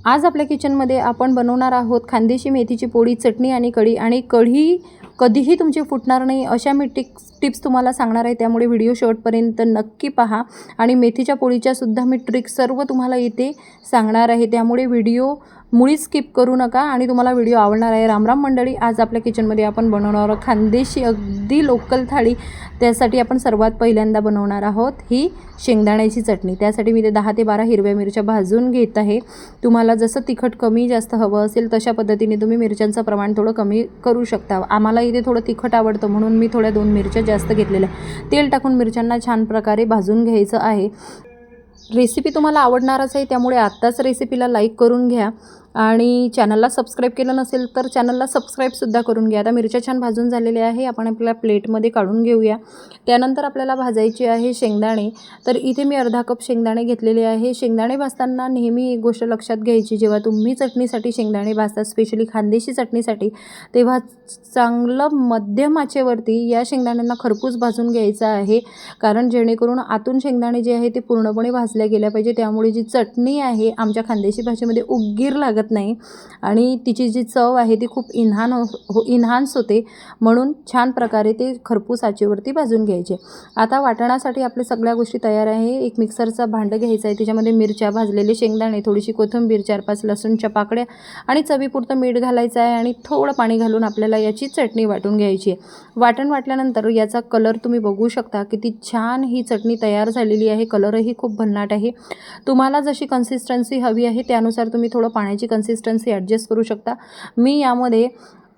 आज आपल्या किचनमध्ये आपण बनवणार आहोत खानदेशी मेथीची पोळी, चटणी आणि कढी कधीही तुमची फुटणार नाही अशा मी टिप्स तुम्हाला सांगणार आहे। त्यामुळे व्हिडिओ शेवटपर्यंत नक्की पहा आणि मेथीच्या पोळीच्या सुद्धा मी ट्रिक्स सर्व तुम्हाला इथे सांगणार आहे। त्यामुळे व्हिडिओ मुळीच स्किप करू नका आणि तुम्हाला व्हिडिओ आवडणार आहे। रामराम मंडळी, आज आपल्या किचनमध्ये आपण बनवणार आहोत खानदेशी अगदी लोकल थाळी। त्यासाठी आपण सर्वात पहिल्यांदा बनवणार आहोत ही शेंगदाण्याची चटणी। त्यासाठी मी 10 ते 12 हिरव्या मिरच्या भाजून घेत आहे। तुम्हाला जसं तिखट कमी जास्त हवं असेल तशा पद्धतीने तुम्ही मिरच्यांचं प्रमाण थोडं कमी करू शकता। आम्हाला इथे थोडं तिखट आवडतं म्हणून मी थोड्या 2 मिरच्या जास्त घेतलेल्या। तेल टाकून मिरच्यांना छान प्रकारे भाजून घ्यायचं आहे। रेसिपी तुम्हाला आवडणारच आहे, त्यामुळे आत्ताच रेसिपीला लाईक करून घ्या आणि चॅनलला सबस्क्राईब केलं नसेल तर चॅनलला सबस्क्राईबसुद्धा करून घ्या। आता मिरच्या छान भाजून झालेल्या आहे, आपण आपल्या प्लेटमध्ये काढून घेऊया। त्यानंतर आपल्याला भाजायची आहे शेंगदाणे। तर इथे मी अर्धा कप शेंगदाणे घेतलेले आहे। शेंगदाणे भाजताना नेहमी एक गोष्ट लक्षात घ्यायची, जेव्हा तुम्ही चटणीसाठी शेंगदाणे भाजता, स्पेशली खानदेशी चटणीसाठी, तेव्हा चांगलं मध्यम आचेवरती या शेंगदाण्यांना खरपूस भाजून घ्यायचं आहे, कारण जेणेकरून आतून शेंगदाणे जे आहे ते पूर्णपणे भाजले गेले पाहिजे। त्यामुळे जी चटणी आहे आमच्या खानदेशी भाषेमध्ये उग्गीर लागत नाही आणि तिची जी चव आहे ती खूप इन्हान्स होते, म्हणून छान प्रकारे ते खरपूस आचेवरती भाजून घ्यायचे। आता वाटणासाठी आपल्या सगळ्या गोष्टी तयार आहे। एक मिक्सरचा भांडं घ्यायचं आहे, त्याच्यामध्ये मिरच्या, भाजलेले शेंगदाणे, थोडीशी कोथिंबीर, 4-5 लसूणच्या पाकळ्या आणि चवीपुरतं मीठ घालायचं आहे आणि थोडं पाणी घालून आपल्याला याची चटणी वाटून घ्यायची आहे। वाटण वाटल्यानंतर याचा कलर तुम्ही बघू शकता, किती छान ही चटणी तयार झालेली आहे। कलरही खूप भन्नाट आहे। तुम्हाला जशी कन्सिस्टन्सी हवी आहे त्यानुसार तुम्ही थोडं पाण्याची कन्सिस्टन्सी ॲडजस्ट करू शकता। मी यामध्ये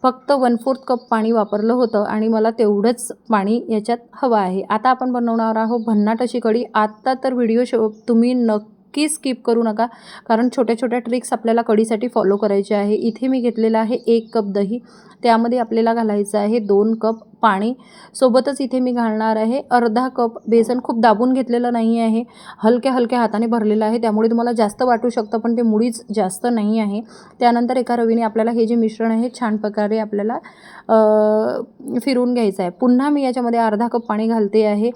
फक्त 1/4 कप पाणी वापरलं होतं आणि मला तेवढंच पाणी याच्यात हवं आहे। आता आपण बनवणार आहोत भन्नाट अशी कढी। आता तर व्हिडिओ तुम्ही नक्की स्किप करू नका, कारण छोट्या छोट्या ट्रिक्स आपल्याला कढीसाठी फॉलो करायचे आहे। इथे मी घेतलेलं आहे 1 कप दही, त्यामध्ये आपल्याला घालायचं आहे 2 कप पाणी, सोबतच इथे मी घालणार आहे अर्धा कप बेसन। खूप दाबून घेतलेलं नाही आहे, हलक्या हलक्या हाताने भरलेलं आहे, त्यामुळे तुम्हाला जास्त वाटू शकतं पण ते मुळीच जास्त नाही आहे। त्यानंतर एका रवीने आपल्याला हे जे मिश्रण आहे छान प्रकारे आपल्याला फिरवून घ्यायचं आहे। पुन्हा मी याच्यामध्ये अर्धा कप पाणी घालते आहे।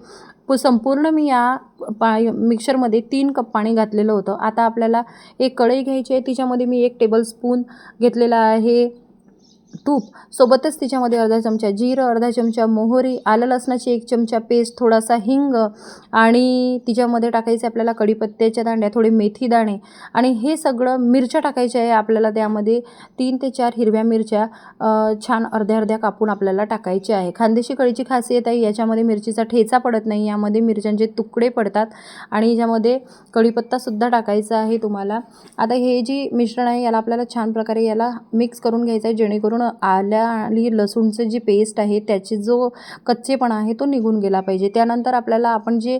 संपूर्ण मी या मिक्सरमध्ये 3 कप पाणी घातलेलं होतं। आता आपल्याला एक कढई घ्यायची आहे, तिच्यामध्ये मी 1 टेबलस्पून घेतलेला आहे तूप, सोबतच तिच्यामध्ये अर्धा चमचा जिरं, अर्धा चमचा मोहरी, आलं लसणाची 1 चमचा पेस्ट, थोडासा हिंग आणि तिच्यामध्ये टाकायचे आपल्याला कढीपत्त्याच्या दांड्या, थोडे मेथी दाणे आणि हे सगळं मिरच्या टाकायच्या आहे आपल्याला। त्यामध्ये 3 ते 4 हिरव्या मिरच्या छान अर्ध्या अर्ध्या कापून आपल्याला टाकायचे आहे। खानदेशी कढीची खासियत आहे, याच्यामध्ये मिरचीचा ठेचा पडत नाही, यामध्ये मिरच्यांचे तुकडे पडतात आणि याच्यामध्ये कढीपत्तासुद्धा टाकायचा आहे तुम्हाला। आता हे जी मिश्रण आहे याला आपल्याला छान प्रकारे याला मिक्स करून घ्यायचं आहे, जेणेकरून आल्या आणि लसूणची जी पेस्ट आहे त्याची जो कच्चेपणा आहे तो निघून गेला पाहिजे। त्यानंतर आपल्याला आपण जे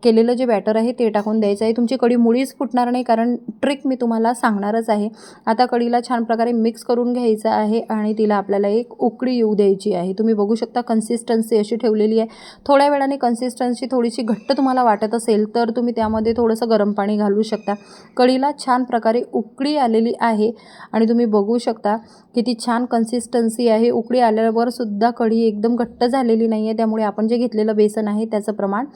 केलेलं जे बॅटर आहे ते टाकून द्यायचं आहे। तुमची कढी मुळीच फुटणार नाही, कारण ट्रिक मी तुम्हाला सांगणारच आहे। आता कढीला छान प्रकारे मिक्स करून घ्यायचं आहे आणि तिला आपल्याला एक उकळी येऊ द्यायची आहे। तुम्ही बघू शकता कन्सिस्टन्सी अशी ठेवलेली आहे। थोड्या वेळाने कन्सिस्टन्सी थोडीशी घट्ट तुम्हाला वाटत असेल तर तुम्ही त्यामध्ये थोडंसं गरम पाणी घालू शकता। कढीला छान प्रकारे उकळी आलेली आहे आणि तुम्ही बघू शकता किती छान कन्सिस्टन्सी आहे। उकळी आल्यावर सुद्धा कढी एकदम घट्ट झालेली नाही आहे, त्यामुळे आपण जे घेतलेलं बेसन आहे त्याचं प्रमाण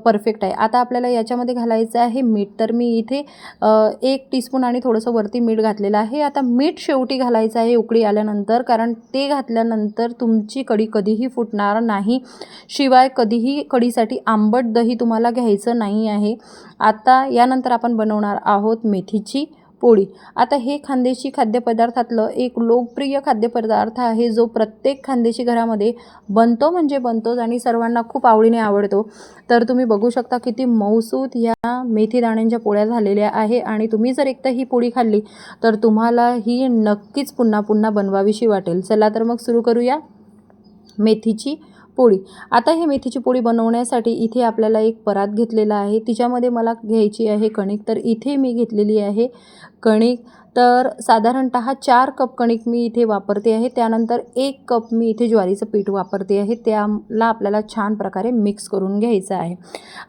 परफेक्ट आहे। आता आपल्याला याच्यामध्ये घालायचं आहे मीठ, तर मी इथे 1 टीस्पून आणि थोडंसं वरती मीठ घातलेलं आहे। आता मीठ शेवटी घालायचं आहे उकळी आल्यानंतर, कारण ते घातल्यानंतर तुमची कढी कधीही फुटणार नाही। शिवाय कधीही कढीसाठी आंबट दही तुम्हाला घ्यायचं नाही आहे। आता यानंतर आपण बनवणार आहोत मेथीची पोळी। आता हे खानदेशी खाद्यपदार्थातलं एक लोकप्रिय खाद्यपदार्थ आहे, जो प्रत्येक खानदेशी घरामध्ये बनतो म्हणजे बनतोच आणि सर्वांना खूप आवडीने आवडतो। तर तुम्ही बघू शकता किती मऊसूत या मेथी दाण्यांच्या पोळ्या झालेल्या आहे आणि तुम्ही जर एकदा ही पोळी खाल्ली तर तुम्हाला ही नक्कीच पुन्हा पुन्हा बनवावीशी वाटेल। चला तर मग सुरू करूया मेथीची पोळी। आता हे मेथीची पोळी बनवण्यासाठी इथे आपल्याला एक परात घेतलेला आहे, तिच्यामध्ये मला घ्यायची आहे कणिक। तर इथे मी घेतलेली आहे कणिक, तर साधारणतः 4 कप कणिक मी इथे वापरते आहे। त्यानंतर 1 कप मी इथे ज्वारीचं पीठ वापरते आहे, त्याला आपल्याला छान प्रकारे मिक्स करून घ्यायचं आहे।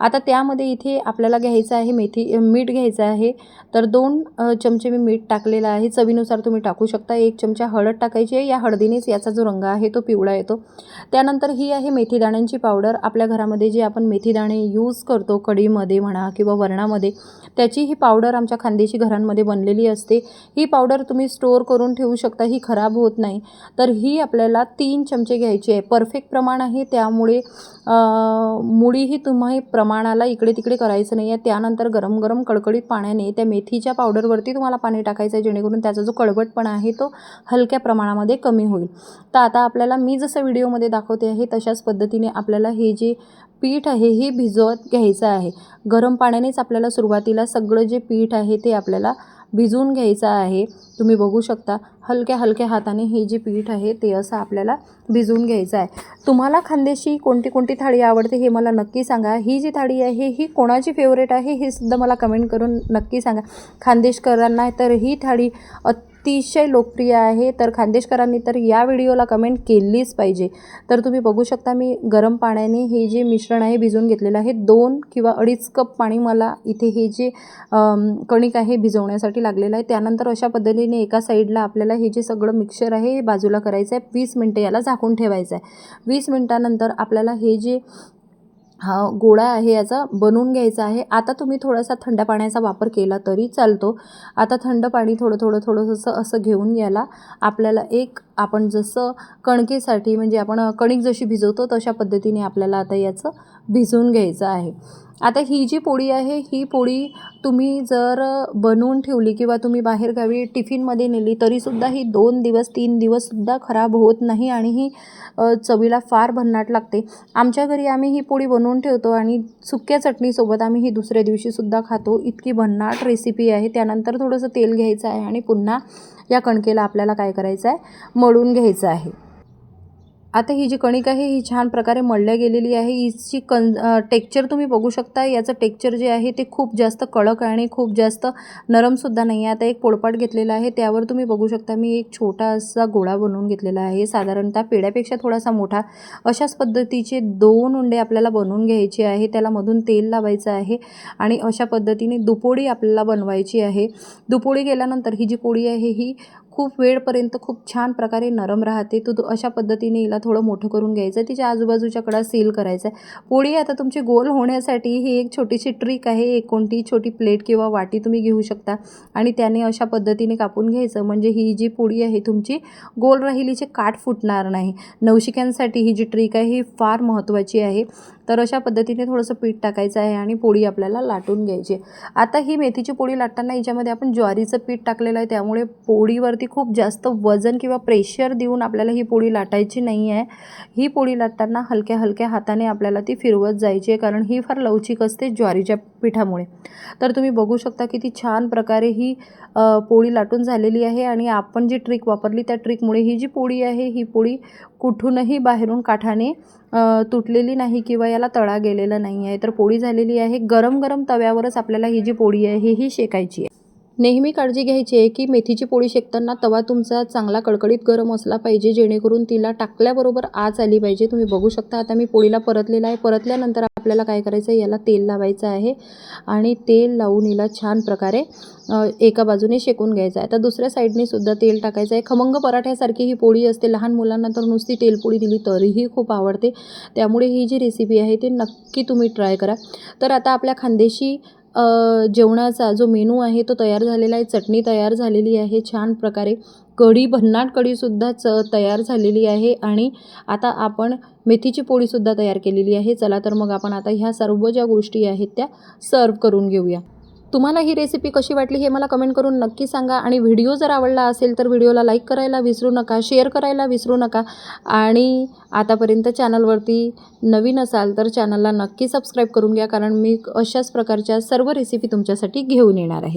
आता त्यामध्ये इथे आपल्याला घ्यायचं आहे मीठ घ्यायचं आहे, तर 2 चमचे मी मीठ टाकलेलं आहे, चवीनुसार तुम्ही टाकू शकता। 1 चमचा हळद टाकायची आहे, या हळदीनेच याचा जो रंग आहे तो पिवळा येतो। त्यानंतर ही आहे मेथी दाण्यांची पावडर। आपल्या घरामध्ये जे आपण मेथी दाणे यूज करतो कढीमध्ये म्हणा किंवा वरणामध्ये, त्याची ही पावडर आमच्या खानदेशी घरांमध्ये बनलेली आणलेली असते। ही पावडर तुम्ही स्टोअर करून ठेवू शकता, ही खराब होत नाही। तर ही आपल्याला 3 चमचे घ्यायची आहे, परफेक्ट प्रमाण आहे। त्यामुळे मुळीही तुम्ही प्रमाणाला इकडे तिकडे करायचं नाही आहे। त्यानंतर गरम गरम कडकडीत पाण्याने त्या मेथीच्या पावडरवरती तुम्हाला पाणी टाकायचं आहे, जेणेकरून त्याचा जो कडवटपणा आहे तो हलक्या प्रमाणामध्ये कमी होईल। तर आता आपल्याला मी जसं व्हिडिओमध्ये दाखवते आहे तशाच पद्धतीने आपल्याला हे जे पीठ आहे हे भिजवत घ्यायचं आहे। गरम पाण्यानेच आपल्याला सुरुवातीला सगळं जे पीठ आहे ते आपल्याला भिजवून घ्यायचं आहे। तुम्ही बघू शकता हलक्या हलक्या हाताने हे जे पीठ आहे ते असं आपल्याला भिजवून घ्यायचं आहे। तुम्हाला खानदेशी कोणती कोणती थाळी आवडते हे मला नक्की सांगा। ही जी थाळी आहे ही कोणाची फेवरेट आहे हे सुद्धा मला कमेंट करून नक्की सांगा। खानदेशकरांना तर ही थाळी अतिशय लोकप्रिय आहे, तर खानदेशकरांनी तर या व्हिडिओला कमेंट केलीच पाहिजे। तर तुम्ही बघू शकता मी गरम पाण्याने हे जे मिश्रण आहे भिजवून घेतलेलं आहे। 2 किंवा 2.5 कप पाणी मला इथे हे जे कणिक आहे भिजवण्यासाठी लागलेलं आहे। त्यानंतर अशा पद्धतीने एका साईडला आपल्याला हे जे सगळं मिक्सचर आहे हे बाजूला करायचं आहे। 20 मिनटं याला झाकून ठेवायचं आहे। 20 मिनटानंतर आपल्याला हे जे गोळा आहे याचा बनवून घ्यायचा आहे। आता तुम्ही थोडासा थंड पाण्याचा वापर केला तरी चालतो। आता थंड पाणी थोडंसं असं घेऊन याला आपल्याला आपण जसं कणकेसाठी म्हणजे आपण कणिक जशी भिजवतो तशा पद्धतीने आपल्याला आता याचं भिजवून घ्यायचं आहे। आता ही जी पोळी आहे ही पोळी तुम्ही जर बनवून ठेवली किंवा तुम्ही बाहेरगावी टिफिनमध्ये नेली तरीसुद्धा ही 2 दिवस 3 दिवससुद्धा खराब होत नाही आणि ही चवीला फार भन्नाट लागते। आमच्या घरी आम्ही ही पोळी बनवून ठेवतो आणि सुक्या चटणीसोबत आम्ही ही दुसऱ्या दिवशीसुद्धा खातो। इतकी भन्नाट रेसिपी आहे। त्यानंतर थोडंसं तेल घ्यायचं आहे आणि पुन्हा या कणकेला आपल्याला काय करायचं आहे, मळून घ्यायचं आहे। आता ही जी कणिक आहे ही छान प्रकारे मळल्या गेलेली आहे। हिची टेक्स्चर तुम्ही बघू शकता। याचं टेक्स्चर जे आहे ते खूप जास्त कडक आणि खूप जास्त नरमसुद्धा नाही आहे। आता एक पोळपाट घेतलेला आहे, त्यावर तुम्ही बघू शकता मी एक छोटा असा गोळा बनवून घेतलेला आहे, साधारणतः पेढ्यापेक्षा थोडासा मोठा। अशाच पद्धतीचे 2 उंडे आपल्याला बनवून घ्यायचे आहे। त्याला मधून तेल लावायचं आहे आणि अशा पद्धतीने दुपोळी आपल्याला बनवायची आहे। दुपोळी केल्यानंतर ही जी पोळी आहे ही खूप वेळपर्यंत खूप छान प्रकारे नरम राहते। तो अशा पद्धतीने हिला थोडं मोठं करून घ्यायचं आहे, तिच्या आजूबाजूच्या कडा सील करायचं आहे। पोळी आता तुमची गोल होण्यासाठी ही एक छोटीशी ट्रिक आहे। एक कोणती छोटी प्लेट किंवा वाटी तुम्ही घेऊ शकता आणि त्याने अशा पद्धतीने कापून घ्यायचं, म्हणजे ही जी पोळी आहे तुमची गोल राहील, हिचे काठ फुटणार नाही। नवशिक्यांसाठी ही जी ट्रिक आहे ही फार महत्त्वाची आहे। तर अशा पद्धतीने थोडंसं पीठ टाकायचं आहे आणि पोळी आपल्याला लाटून घ्यायची। आता ही मेथीची पोळी लाटताना हिच्यामध्ये आपण ज्वारीचं पीठ टाकलेलं आहे, त्यामुळे पोळीवरती खूप जास्त वजन किंवा प्रेशर देऊन आपल्याला ही पोळी लाटायची नाही आहे। ही पोळी लाटताना हलक्या हलक्या हाताने आपल्याला ती फिरवत जायची आहे, कारण ही फार लवचिक असते ज्वारीच्या पिठामुळे। तर तुम्ही बघू शकता किती छान प्रकारे ही पोळी लाटून झालेली आहे आणि आपण जी ट्रिक वापरली त्या ट्रिकमुळे ही जी पोळी आहे ही पोळी कुठूनही बाहेरून काठाने तुटलेली नाही किंवा याला तळा गेलेला नाही आहे। तर पोळी झालेली आहे। गरम गरम तव्यावरच आपल्याला ही जी पोळी आहे ही शेकायची आहे। नेहमी काळजी घ्यायची आहे की मेथीची पोळी शेकताना तवा तुमचा चांगला कडकडीत गरम असला पाहिजे, जेणेकरून तिला टाकल्याबरोबर आच आली पाहिजे। तुम्ही बघू शकता आता मी पोळीला परतलेला आहे। परतल्यानंतर आपल्याला काय करायचं आहे, याला तेल लावायचं आहे आणि तेल लावून हिला छान प्रकारे एका बाजूने शेकून घ्यायचं आहे। आता दुसऱ्या साईडने सुद्धा तेल टाकायचं आहे। खमंग पराठ्यासारखी ही पोळी असते। लहान मुलांना तर नुसती तेलपोळी दिली तरीही खूप आवडते, त्यामुळे ही जी रेसिपी आहे ती नक्की तुम्ही ट्राय करा। तर आता आपल्या खानदेशी जेवणाचा जो मेनू आहे तो तयार झालेला आहे। चटणी तयार झालेली आहे छान प्रकारे, कढी भन्नाट कढीसुद्धा तयार झालेली आहे आणि आता आपण मेथीची पोळीसुद्धा तयार केलेली आहे। चला तर मग आपण आता ह्या सर्व ज्या गोष्टी आहेत त्या सर्व करून घेऊया। तुम्हाला ही रेसिपी कशी वाटली हे मला कमेंट करून नक्की सांगा आणि व्हिडिओ जर आवडला असेल तर व्हिडिओला लाईक करायला विसरू नका, शेअर करायला विसरू नका आणि आतापर्यंत चॅनलवरती नवीन असाल तर चॅनलला नक्की सबस्क्राईब करून घ्या, कारण मी अशाच प्रकारच्या सर्व रेसिपी तुमच्यासाठी घेऊन येणार आहे।